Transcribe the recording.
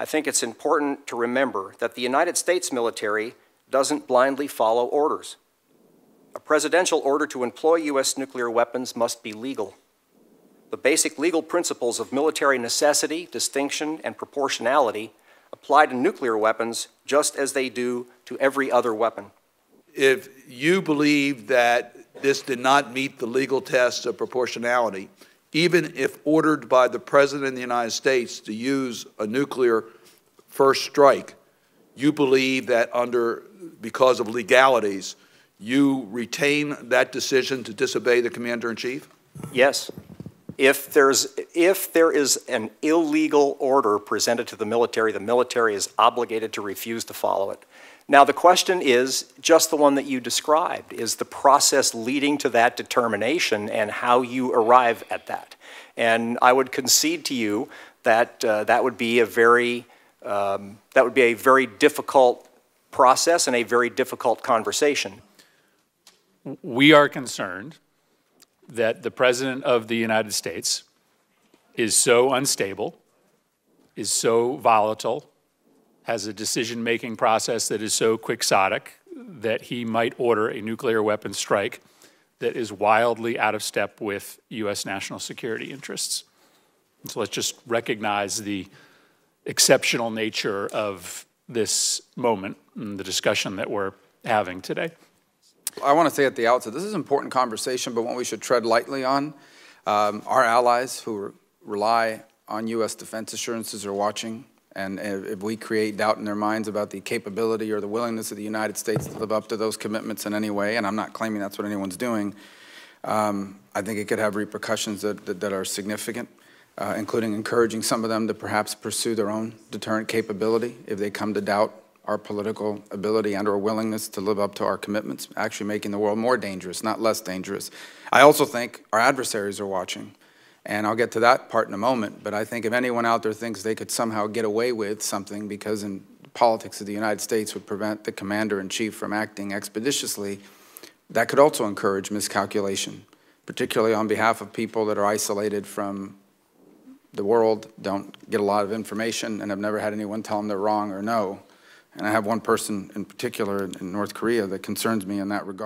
I think it's important to remember that the United States military doesn't blindly follow orders. A presidential order to employ U.S. nuclear weapons must be legal. The basic legal principles of military necessity, distinction, and proportionality apply to nuclear weapons just as they do to every other weapon. If you believe that this did not meet the legal test of proportionality, even if ordered by the President of the United States to use a nuclear first strike, you believe that because of legalities, you retain that decision to disobey the Commander-in-Chief? Yes. If there is an illegal order presented to the military is obligated to refuse to follow it. Now, the question is just the one that you described, is the process leading to that determination and how you arrive at that. And I would concede to you that that would be a very difficult process and a very difficult conversation. We are concerned that the President of the United States is so unstable, is so volatile, has a decision-making process that is so quixotic that he might order a nuclear weapons strike that is wildly out of step with U.S. national security interests. So let's just recognize the exceptional nature of this moment and the discussion that we're having today. I want to say at the outset, this is an important conversation, but one we should tread lightly on. Our allies who rely on U.S. defense assurances are watching, and if we create doubt in their minds about the capability or the willingness of the United States to live up to those commitments in any way, and I'm not claiming that's what anyone's doing, I think it could have repercussions that are significant, including encouraging some of them to perhaps pursue their own deterrent capability if they come to doubt our political ability and our willingness to live up to our commitments, actually making the world more dangerous, not less dangerous. I also think our adversaries are watching, and I'll get to that part in a moment, but I think if anyone out there thinks they could somehow get away with something because in politics of the United States would prevent the Commander-in-Chief from acting expeditiously, that could also encourage miscalculation, particularly on behalf of people that are isolated from the world, don't get a lot of information, and have never had anyone tell them they're wrong or no. And I have one person in particular in North Korea that concerns me in that regard.